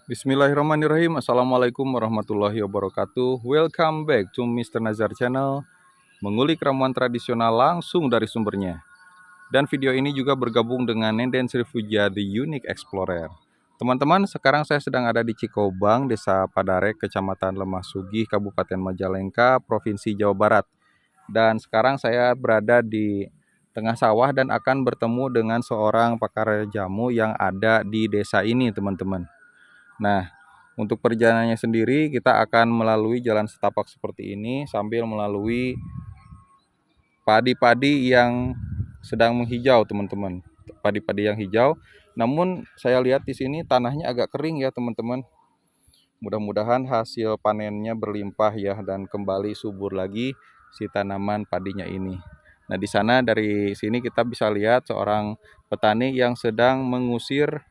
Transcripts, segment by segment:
Bismillahirrahmanirrahim. Assalamualaikum warahmatullahi wabarakatuh. Welcome back to Mr. Nazar Channel. Mengulik ramuan tradisional langsung dari sumbernya. Dan video ini juga bergabung dengan Nenden Srifuja The Unique Explorer. Teman-teman, sekarang saya sedang ada di Cikobang, Desa Padarek, Kecamatan Lemah Sugih, Kabupaten Majalengka, Provinsi Jawa Barat. Dan sekarang saya berada di tengah sawah dan akan bertemu dengan seorang pakar jamu yang ada di desa ini, teman-teman. Nah, untuk perjalanannya sendiri kita akan melalui jalan setapak seperti ini sambil melalui padi-padi yang sedang menghijau, teman-teman. Padi-padi yang hijau. Namun saya lihat di sini tanahnya agak kering ya, teman-teman. Mudah-mudahan hasil panennya berlimpah ya dan kembali subur lagi si tanaman padinya ini. Nah, di sana dari sini kita bisa lihat seorang petani yang sedang mengusir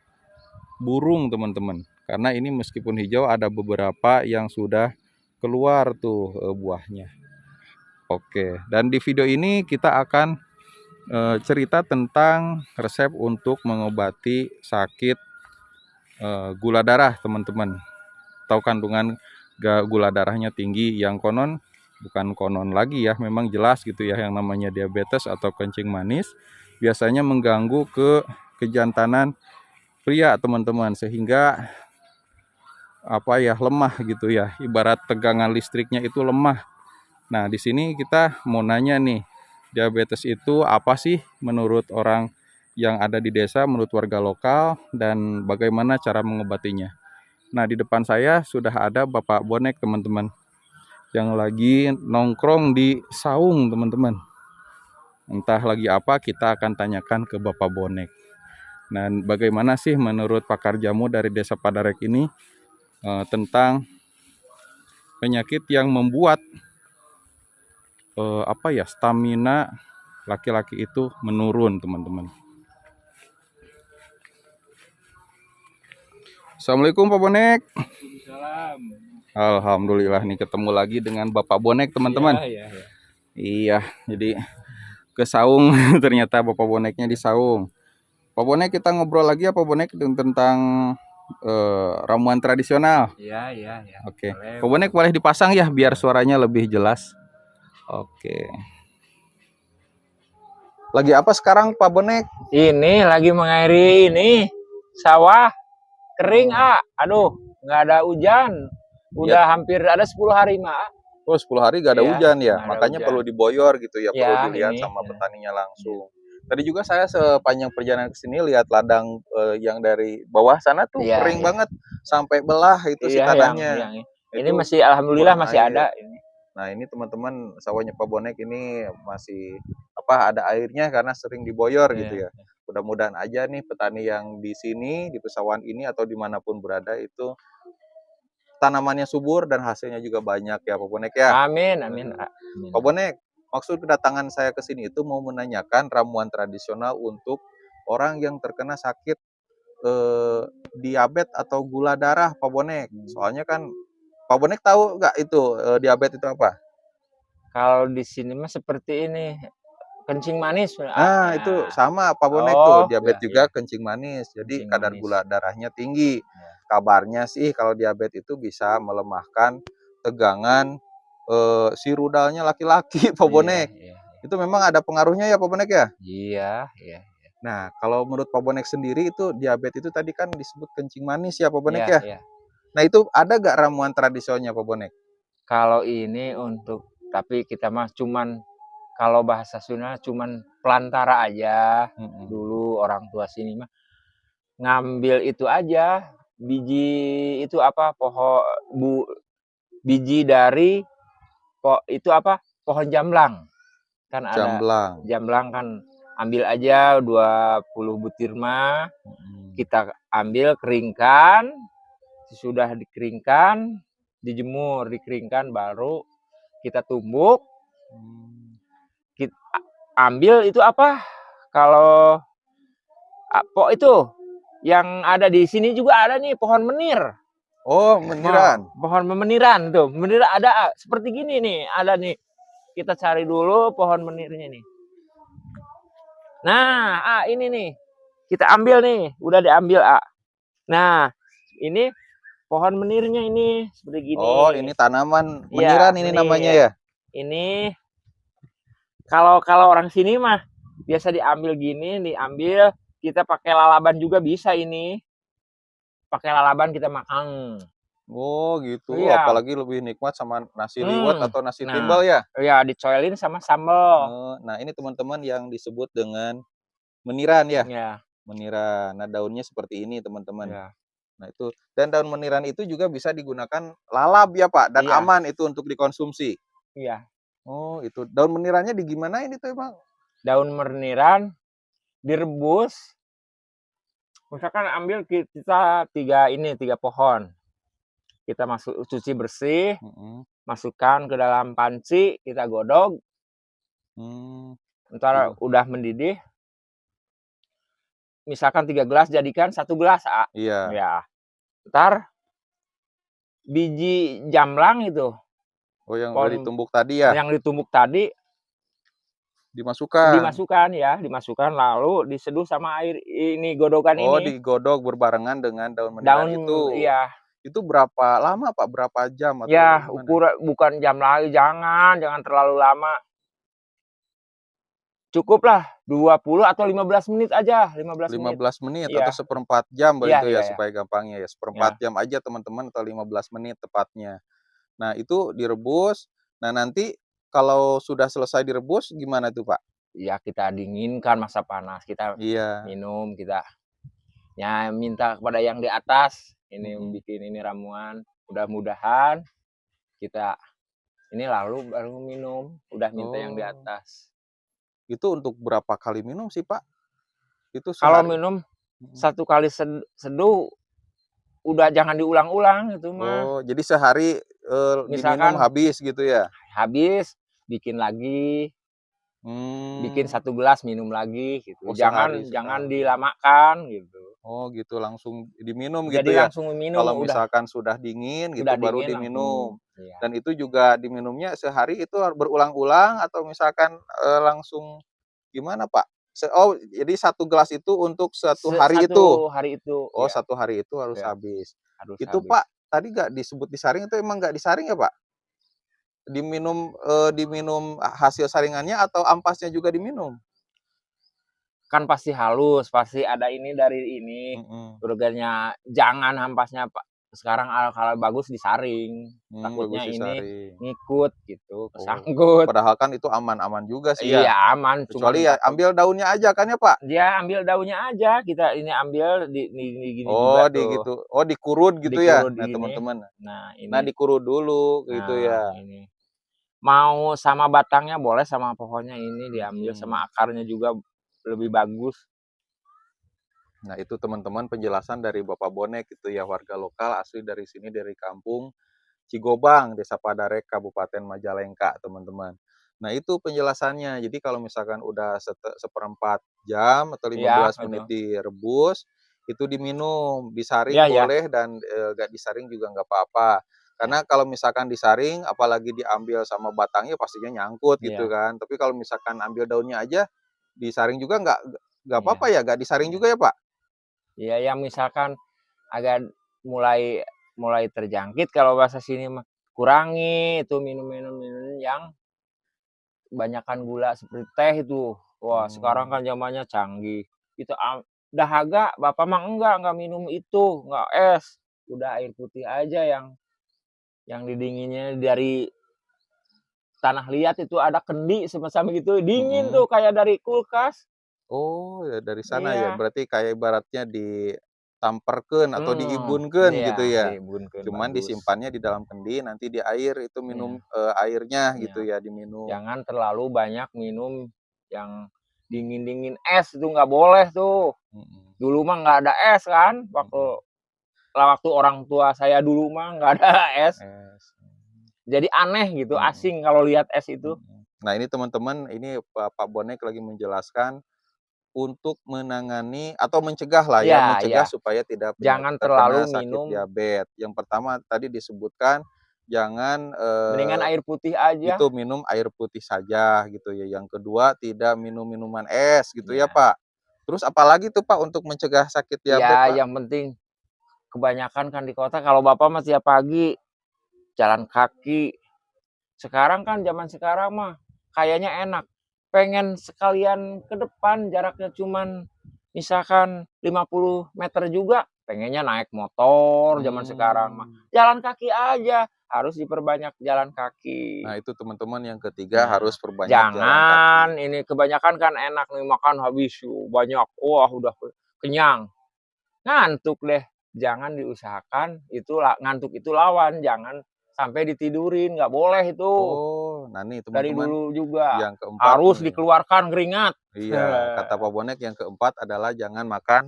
burung, teman-teman. Karena ini meskipun hijau ada beberapa yang sudah keluar tuh buahnya. Oke, dan di video ini kita akan cerita tentang resep untuk mengobati sakit gula darah, teman-teman. Tahu kandungan gula darahnya tinggi yang konon bukan konon lagi ya, memang jelas gitu ya, yang namanya diabetes atau kencing manis biasanya mengganggu ke kejantanan pria, teman-teman, sehingga apa ya, lemah gitu ya, ibarat tegangan listriknya itu lemah. Nah, di sini kita mau nanya nih, diabetes itu apa sih menurut orang yang ada di desa, menurut warga lokal, dan bagaimana cara mengobatinya. Nah, di depan saya sudah ada Bapak Bonek, teman-teman, yang lagi nongkrong di saung, teman-teman. Entah lagi apa, kita akan tanyakan ke Bapak Bonek. Nah, bagaimana sih menurut pakar jamu dari Desa Padarek ini tentang penyakit yang membuat stamina laki-laki itu menurun, teman-teman. Assalamualaikum Pak Bonek. Salam. Alhamdulillah nih ketemu lagi dengan Bapak Bonek, teman-teman. Iya. Iya, jadi ke saung ternyata Bapak Boneknya di saung. Pak Bonek, kita ngobrol lagi ya Pak Bonek tentang ramuan tradisional. Iya. Oke. Boleh, Pak Bonek boleh dipasang ya biar suaranya lebih jelas. Oke. Lagi apa sekarang Pak Bonek? Ini lagi mengairi ini sawah kering, Aduh, nggak ada hujan. Ya, Udah hampir ada 10 hari, Mak. oh 10 hari gak ada Iya, hujan ya, nggak ada makanya hujan. perlu diboyor gitu ya, perlu Ya, dilihat ini. sama petaninya Ya. langsung. Tadi juga saya sepanjang perjalanan ke sini lihat ladang yang dari bawah sana tuh Iya, kering banget sampai belah itu si Iya, tanahnya. yang ini Itu masih alhamdulillah kurang masih air. ada ini. Nah, ini teman-teman sawahnya Pak Bonek ini masih ada airnya karena sering diboyor gitu Iya. ya. Mudah-mudahan aja nih petani yang di sini di pesawahan ini atau dimanapun berada itu tanamannya subur dan hasilnya juga banyak ya Pak Bonek ya. Amin. Pak Bonek, maksud kedatangan saya ke sini itu mau menanyakan ramuan tradisional untuk orang yang terkena sakit diabetes atau gula darah, Pak Bonek. Soalnya kan Pak Bonek tahu nggak itu diabetes itu apa? Kalau di sini mah seperti ini, kencing manis. Nah, itu sama Pak Bonek tuh, Oh, diabetes ya. juga kencing manis. Jadi Kencing kadar manis. gula darahnya tinggi. Ya. Kabarnya sih kalau diabetes itu bisa melemahkan tegangan si rudalnya laki-laki, Pak Bonek. Iya. Itu memang ada pengaruhnya ya Pak Bonek ya? Iya. Nah, kalau menurut Pak Bonek sendiri itu diabetes itu tadi kan disebut kencing manis ya Pak Bonek ya? Iya. Nah, itu ada gak ramuan tradisionalnya Pak Bonek? Kalau ini untuk, tapi kita mah cuman, kalau bahasa Sunda cuman pelantara aja. Dulu orang tua sini mah ngambil itu aja, biji itu apa, biji dari itu apa, pohon jamblang. Kan ada Jamblang. jamblang kan, ambil aja 20 butir mah, kita ambil, keringkan, sudah dikeringkan, dijemur, dikeringkan, baru kita tumbuk, kita ambil itu apa, kalau itu yang ada di sini juga ada nih, pohon menir. Oh, meniran. Pohon memeniran tuh, menir ada seperti gini nih, ada nih. Kita cari dulu pohon menirnya nih. Nah, ini nih, kita ambil nih, udah diambil, Nah, ini pohon menirnya ini seperti gini. Oh, ini tanaman Iya, meniran ini namanya menir. ya? Ini kalau kalau orang sini mah biasa diambil gini, diambil kita pakai lalaban juga bisa ini. Pakai lalaban kita makan. Oh, gitu. Iya. Apalagi lebih nikmat sama nasi liwet Hmm. atau nasi Nah, timbal ya? ya dicoelin sama sambal. Nah, ini teman-teman yang disebut dengan meniran ya? Ya, Meniran. Nah, daunnya seperti ini, teman-teman. ya. Nah, itu. Dan daun meniran itu juga bisa digunakan lalap ya, Pak, dan Iya, aman itu untuk dikonsumsi. iya. Oh, itu. Daun menirannya digimanain itu emang? Daun meniran direbus. Misalkan ambil kita tiga pohon. Kita cuci bersih, Mm-mm. masukkan ke dalam panci, kita godok. Hmm, Ntar digo- udah mendidih, misalkan 3 gelas jadikan 1 gelas. Iya. Ya. Ntar biji jamlang itu, Oh, yang udah pohon ditumbuk tadi ya? yang ditumbuk tadi Dimasukkan. dimasukkan lalu diseduh sama air ini godokan Oh, ini. digodok berbarengan dengan daun meniran Daun itu. iya. Itu berapa lama, Pak? Berapa jam atau Ya, gimana? bukan jam lagi, jangan terlalu lama. Cukuplah 20 atau 15 menit aja, 15 menit. 15 menit atau Iya, seperempat jam iya, begitu iya, ya iya. supaya gampangnya ya. Seperempat Ya. jam aja teman-teman atau 15 menit tepatnya. Nah, itu direbus. Nah, nanti kalau sudah selesai direbus gimana tuh, Pak? Ya kita dinginkan masa panas, kita Iya. minum, kita ya minta kepada yang di atas ini Mm-mm. bikin ini ramuan. Mudah-mudahan kita ini lalu baru minum, udah minta yang di Oh, atas. itu untuk berapa kali minum sih, Pak? Itu Kalau sehari? minum Mm. 1 kali seduh udah jangan diulang-ulang itu mah. Oh, jadi sehari diminum Misalkan habis gitu ya? habis bikin lagi, bikin Hmm. 1 gelas minum lagi gitu. Oh, sehari Jangan jangan sekali. dilamakan gitu. Oh, gitu langsung diminum gitu Jadi ya. langsung minum Kalau misalkan sudah dingin udah gitu baru dingin langsung minum. diminum. Iya. Dan itu juga diminumnya sehari itu berulang-ulang atau misalkan langsung gimana, Pak? Oh, jadi 1 gelas itu untuk satu hari itu? 1 hari itu, Oh, ya, 1 hari itu harus ya habis. harus Itu, habis. Pak, tadi nggak disebut disaring itu emang nggak disaring ya, Pak? Diminum hasil saringannya atau ampasnya juga diminum? Kan pasti halus, pasti ada ini dari ini, Mhm. burgernya jangan ampasnya, Pak. Sekarang kalau bagus disaring, Bagus takutnya ini disaring. ngikut gitu, Oh, kesangkut. padahal kan itu aman-aman juga sih Iya ya? aman, cuman Kecuali ya takut ambil daunnya aja kan ya, Pak? dia ambil daunnya aja, kita ini ambil di gini juga Oh, tuh, gitu. Oh, dikurut gitu ya? dikurut Nah, ini. teman-teman. Nah Nah, ini, dikurut dulu gitu nah ya? ini. Mau sama batangnya boleh, sama pohonnya ini diambil, sama Mhm. akarnya juga lebih bagus. Nah, itu teman-teman penjelasan dari Bapak Bonek itu ya, warga lokal asli dari sini, dari kampung Cigobang, Desa Padarek, Kabupaten Majalengka, teman-teman. Nah, itu penjelasannya. Jadi kalau misalkan udah seperempat jam atau Iya, 15 menit betul. direbus, itu diminum. Disaring Iya, iya. boleh dan nggak disaring juga nggak apa-apa. Ya, Karena kalau misalkan disaring, apalagi diambil sama batangnya pastinya nyangkut gitu iya, kan. Tapi kalau misalkan ambil daunnya aja, disaring juga nggak iya, apa-apa ya, nggak disaring iya. juga ya, Pak? Iya, yang misalkan agak mulai mulai terjangkit kalau bahasa sini mah, kurangi itu minum yang kebanyakan gula seperti teh itu. Wah, sekarang Hmm. kan zamannya canggih. Itu dahaga, Bapak mah enggak minum itu, enggak es. Udah air putih aja yang didinginnya dari tanah liat itu ada kendi semacam gitu, dingin Mhm. tuh kayak dari kulkas. Oh, ya dari sana ya, Iya. berarti kayak ibaratnya ditamperkeun atau Mhm, diibunkeun iya, gitu ya? dibunkeun Cuman bagus. disimpannya di dalam kendi, nanti di air itu minum, Iya, airnya gitu iya. ya, diminum. Jangan terlalu banyak minum yang dingin-dingin, es itu nggak boleh tuh. Mhm, Dulu mah nggak ada es kan, mhm, waktu orang tua saya dulu mah nggak ada es. es, Jadi aneh gitu, mhm, asing kalau lihat es itu. mhm. Nah, ini teman-teman, ini Pak Bonek lagi menjelaskan untuk menangani atau mencegah lah ya, Iya, iya. mencegah supaya tidak Jangan terkena terlalu sakit minum, diabetes. Yang pertama tadi disebutkan jangan, mendingan air putih aja. itu minum air putih saja gitu ya. Yang kedua tidak minum minuman es gitu ya, Iya. Pak. Terus apalagi tuh, Pak, untuk mencegah sakit Iya, diabetes, Pak? yang penting kebanyakan kan di kota kalau Bapak mah tiap pagi jalan kaki. Sekarang kan zaman sekarang mah kayaknya enak. Pengen sekalian ke depan jaraknya cuman misalkan 50 meter juga, pengennya naik motor zaman sekarang mah. Mmm. Jalan kaki aja, harus diperbanyak jalan Nah, kaki. itu teman-teman yang ketiga Nah, harus perbanyak jalan kaki. jangan ini kebanyakan kan enak nih makan habis banyak, wah udah kenyang, ngantuk deh. Jangan diusahakan itu ngantuk itu lawan, jangan sampai ditidurin, nggak boleh itu. Oh, nah nih Dari teman-teman, dulu juga, yang keempat harus nih. dikeluarkan keringat. Iya, kata Pak Bonek yang keempat adalah jangan makan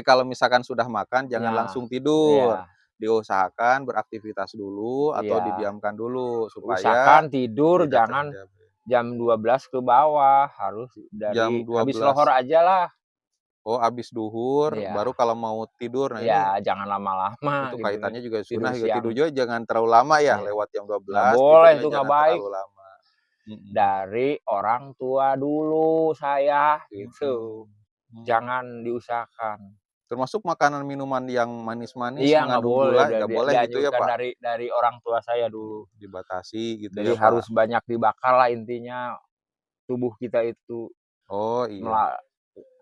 kalau misalkan sudah makan jangan Ya, langsung tidur. iya, Diusahakan beraktivitas dulu atau iya. didiamkan dulu supaya Usahakan tidur tidak kena jangan diabetes. jam 12 ke bawah, harus Jam dari dua habis lohor belas. ajalah. Oh, habis duhur baru Iya, kalau mau tidur. Nah, iya, ini jangan lama-lama itu gitu kan. kaitannya juga Tidur sunnah juga. siang, Tidur juga jangan terlalu lama ya, iya. lewat jam dua Nggak belas boleh tidurnya itu nggak jangan baik. terlalu lama. Mhm, Dari orang tua dulu saya, gitu. mhm. Mmm, Jangan diusahakan. termasuk makanan minuman yang manis-manis Iya, nggak mengandung boleh, gula nggak boleh gitu ya, dianjurkan Pak? dari orang tua saya dulu. Dibatasi gitu Jadi ya, Pak? harus banyak dibakar lah intinya, tubuh kita itu Oh, iya. mela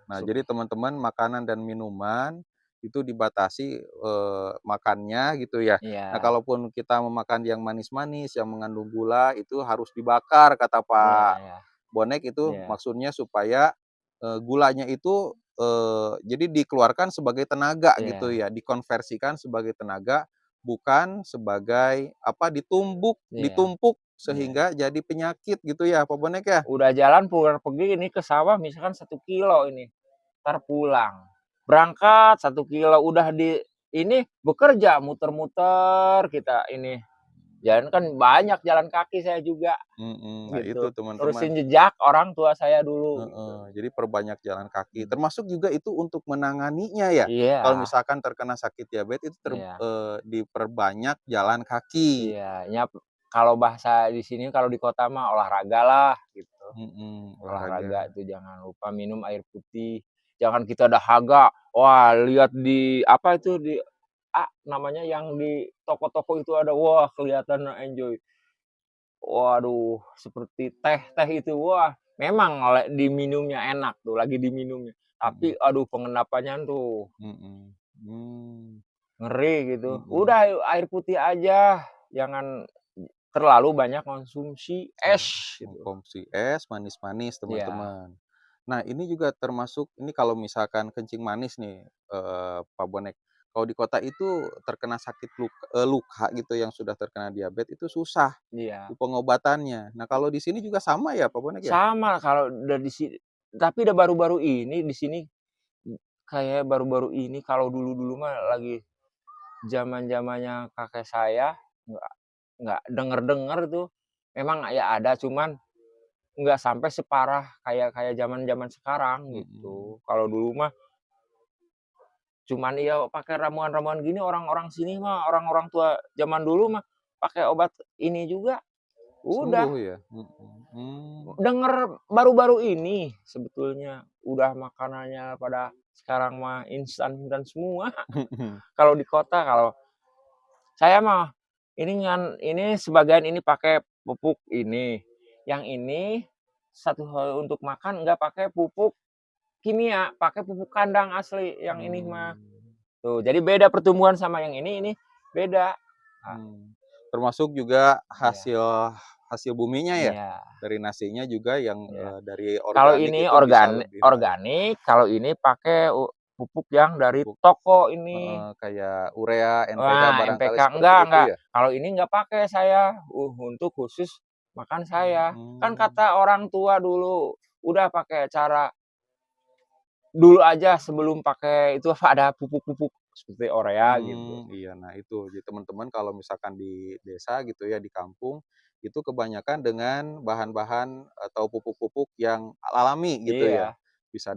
Nah, sup jadi teman-teman makanan dan minuman itu dibatasi, makannya gitu ya. Nah, iya, kalaupun kita memakan yang manis-manis, yang mengandung gula, itu harus dibakar kata iya, Pak iya, Bonek itu iya, maksudnya supaya, gulanya itu, jadi dikeluarkan sebagai tenaga gitu iya, ya, dikonversikan sebagai tenaga, bukan sebagai apa, iya, ditumpuk iya. sehingga jadi penyakit gitu ya, Pak Bonek ya? Udah jalan pulang pergi ini ke sawah misalkan 1 kilo ini, entar pulang. Berangkat 1 kilo udah di ini bekerja muter-muter kita ini. Jalan kan banyak jalan kaki saya juga Mhm, nah itu gitu. teman-teman. Terusin jejak orang tua saya dulu gitu. Heeh, jadi perbanyak jalan kaki, Mmm. termasuk juga itu untuk menanganinya ya, kalau Iya, misalkan terkena sakit diabetes itu iya. diperbanyak jalan kaki. Iya, kalau bahasa di sini kalau di kota mah olahragalah gitu. Mhm, olahraga. Olahraga itu jangan lupa minum air putih, jangan kita dahaga, wah lihat di apa itu di namanya yang di toko-toko itu ada, wah kelihatan enjoy. Waduh seperti teh-teh itu, wah memang diminumnya enak tuh, lagi diminumnya. Tapi Mhm, aduh pengendapannya tuh mhm, mmm, ngeri gitu. mhm, Udah air putih aja, jangan terlalu banyak konsumsi es gitu. mengkonsumsi es, manis-manis Iya, teman-teman. Nah, ini juga termasuk ini kalau misalkan kencing manis nih, Pak Bonek. Kalau di kota itu terkena sakit luka gitu yang sudah terkena diabetes itu susah iya. pengobatannya. Nah, kalau di sini juga sama ya, Pak Bonek ya? Sama kalau dari tapi udah baru-baru ini di sini, kayak baru-baru ini kalau dulu-dulu mah lagi zaman-zamannya kakek saya, nggak nggak denger-denger tuh. Memang ya ada, cuman nggak sampai separah kayak kayak zaman-zaman sekarang Mhm, gitu. Kalau dulu mah cuman iya pakai ramuan-ramuan gini orang-orang sini mah, orang-orang tua zaman dulu mah pakai obat ini juga, udah. sembuh ya? Mhm, Denger baru-baru ini sebetulnya, udah makanannya pada sekarang mah instan-instan semua. mhm. Kalau di kota, kalau saya mah ini sebagian ini pakai pupuk ini, yang ini satu hal untuk makan nggak pakai pupuk kimia, pakai pupuk kandang asli yang ini mah. Mmm, Tuh, jadi beda pertumbuhan sama yang ini beda. Ah, mhm. Termasuk juga iya, hasil hasil buminya ya? iya, Dari nasinya juga yang, iya. dari Kalau organik ini itu bisa lebih baik. organik, kalau ini pakai pupuk yang dari Pupuk toko ini. heeh, kayak urea, NPK Wah, barangkali MPK seperti itu enggak. ya? Kalau ini enggak pakai saya, untuk khusus makan saya. Kan Mmm, kata orang tua dulu, udah pakai cara dulu aja sebelum pakai itu ada pupuk-pupuk seperti urea gitu. iya. Nah itu, jadi teman-teman kalau misalkan di desa gitu ya, di kampung, itu kebanyakan dengan bahan-bahan atau pupuk-pupuk yang alami gitu ya. Iya, Bisa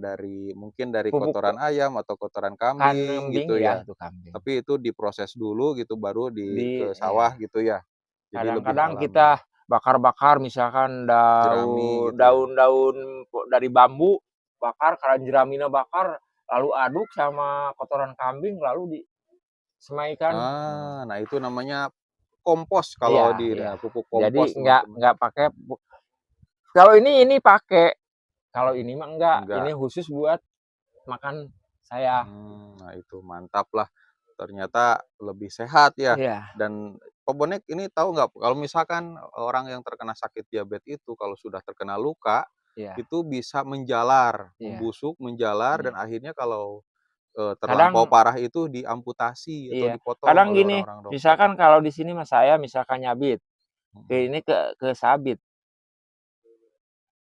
mungkin dari pupuk kotoran ayam atau kotoran kambing kambing gitu ya ya. itu kambing. Tapi itu diproses dulu gitu baru ke Iya, sawah gitu ya. Jadi lebih kadang-kadang alami. kita bakar-bakar misalkan Jerami gitu ya. daun-daun dari bambu, bakar, jeraminya bakar, lalu aduk sama kotoran kambing lalu semaikan. Nah itu namanya kompos kalau Iya, di iya. pupuk Jadi kompos, teman-teman. nggak pakai kalau ini pakai, kalau ini mah enggak, ini Enggak. khusus buat makan saya. Nah itu mantap lah. Ternyata lebih sehat ya. Iya, Dan Pak Bonek ini tahu nggak, kalau misalkan orang yang terkena sakit diabetes itu kalau sudah terkena luka, iya, itu bisa menjalar, iya, membusuk, menjalar, dan iya. akhirnya kalau terlampau Kadang parah itu diamputasi atau iya, dipotong kadang oleh gini, orang-orang dokter. misalkan kalau di sini mah saya misalkan nyabit, Mhm. ke sabit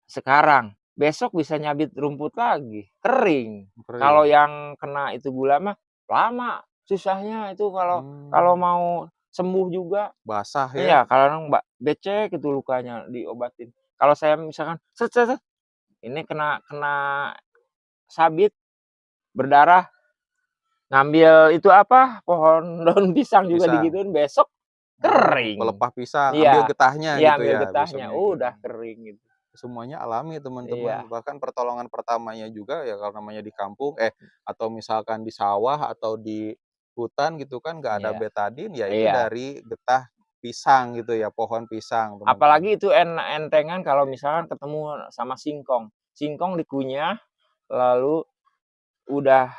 sekarang, besok bisa nyabit rumput lagi, kering. Kalau Kering. yang kena itu gula mah lama susahnya itu kalau kalau Mmm, mau sembuh juga. basah ya? Iya, kadang becek itu lukanya diobatin. Kalau saya misalkan set set set, ini kena kena sabit, berdarah, ngambil itu apa, pohon daun pisang juga Pisang. digituin, besok Oh, kering. pelepah pisang, ambil Iya, getahnya iya gitu ambil ya, getahnya, besoknya udah kering. kering gitu. Semuanya alami teman-teman, Iya, bahkan pertolongan pertamanya juga ya kalau namanya di kampung, atau misalkan di sawah atau di hutan gitu kan nggak ada iya, betadin, ya itu iya. dari getah pisang gitu ya, pohon pisang teman-teman. Apalagi itu entengan kalau misalkan ketemu sama singkong. Singkong dikunyah, lalu udah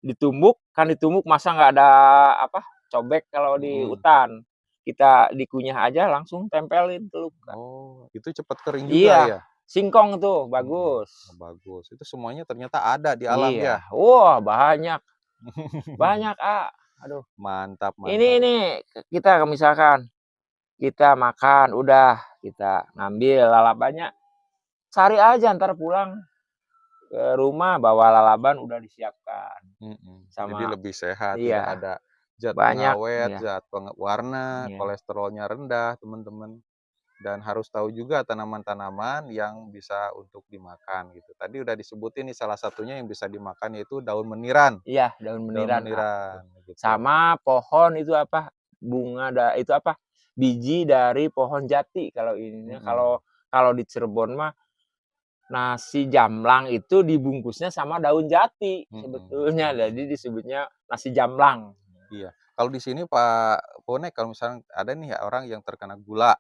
ditumbuk, kan ditumbuk masa nggak ada apa, cobek kalau di Mhm. hutan. Kita dikunyah aja langsung tempelin ke luka. Oh, itu cepat kering juga Iya, ya? singkong tuh Mhm. bagus. Oh, bagus, itu semuanya ternyata ada di alam Iya, ya? wah banyak, banyak, aduh. Mantap Ini mantap. kita misalkan kita makan, udah kita ngambil lalapannya, cari aja entar pulang ke rumah bawa lalaban udah disiapkan Jadi sama lebih sehat, tidak iya, ada zat banyak, pengawet, iya, zat warna, iya, kolesterolnya rendah, teman-teman. Dan harus tahu juga tanaman-tanaman yang bisa untuk dimakan gitu. Tadi udah disebutin nih salah satunya yang bisa dimakan yaitu daun meniran. iya, daun Daun meniran, tuh. meniran gitu. Sama pohon itu apa, bunga itu apa, biji dari pohon jati kalau ininya, Mhm, kalau kalau di Cirebon mah nasi jamblang itu dibungkusnya sama daun jati mhm. sebetulnya, jadi disebutnya nasi jamblang. Iya. Kalau di sini Pak Bonek, kalau misalnya ada nih ya orang yang terkena gula.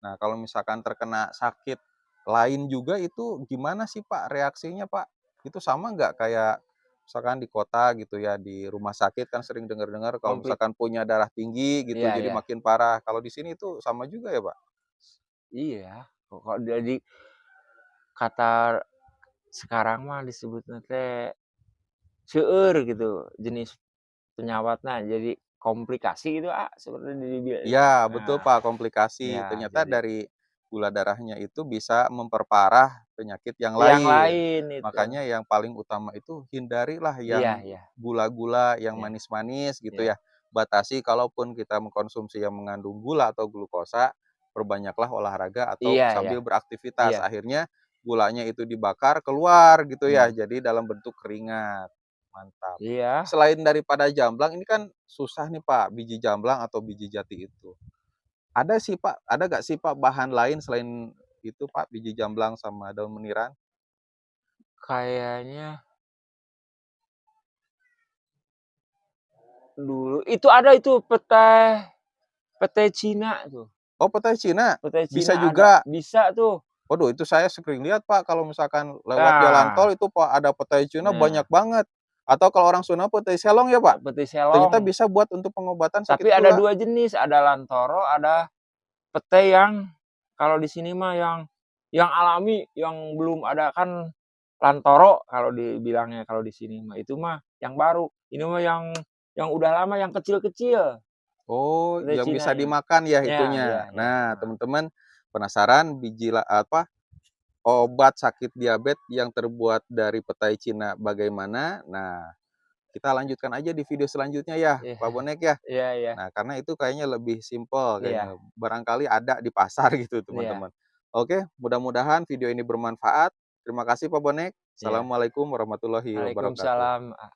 Nah, kalau misalkan terkena sakit lain juga itu gimana sih Pak reaksinya Pak? Itu sama nggak kayak misalkan di kota gitu ya, di rumah sakit kan sering dengar-dengar kalau Komplit misalkan punya darah tinggi gitu iya, jadi iya. makin parah. Kalau di sini itu sama juga ya Pak? Iya, kok jadi kata sekarang mah disebutnya teh seueur gitu jenis penyawatna, jadi komplikasi gitu, seperti Iya, betul nah, Pak, komplikasi. ya Ternyata jadi dari gula darahnya itu bisa memperparah penyakit yang yang lain. lain itu. Makanya yang paling utama itu hindarilah yang Iya, iya, gula-gula, yang iya, manis-manis gitu iya, ya. Batasi kalaupun kita mengkonsumsi yang mengandung gula atau glukosa, perbanyaklah olahraga atau iya, iya, sambil beraktivitas. iya, Akhirnya gulanya itu dibakar keluar gitu ya, iya, jadi dalam bentuk keringat. Mantap. iya, Selain daripada jamblang, ini kan susah nih Pak, biji jamblang atau biji jati itu. Ada sih Pak, ada nggak sih Pak bahan lain selain itu Pak, biji jamblang sama daun meniran? kayaknya dulu itu ada itu petai petai Cina tuh, Oh, petai Cina? petai Bisa Cina ada, juga. bisa tuh. Waduh, itu saya sering lihat Pak, kalau misalkan lewat jalan Nah, tol itu Pak, ada petai Cina banyak nah, banget. Atau kalau orang Sunda petai selong ya Pak? petai Ternyata selong. bisa buat untuk pengobatan sakit Tapi ada gula. 2 jenis, ada Lantoro, ada pete yang kalau di sini mah yang alami, yang belum ada kan Lantoro kalau dibilangnya kalau di sini mah, itu mah yang baru. Ini mah yang udah lama, yang kecil-kecil, Oh, pete yang bisa Cinanya. dimakan ya Ya, ya, itunya. ya, Nah, heeh. teman-teman penasaran obat sakit diabetes yang terbuat dari petai Cina bagaimana? Nah, kita lanjutkan aja di video selanjutnya ya, Iya, Pak Bonek ya. iya, iya, Nah, karena itu kayaknya lebih simpel iya, kayaknya, barangkali ada di pasar gitu iya, teman-teman. Oke, mudah-mudahan video ini bermanfaat. Terima kasih Pak Bonek. iya. Assalamualaikum warahmatullahi wabarakatuh. Waalaikumsalam.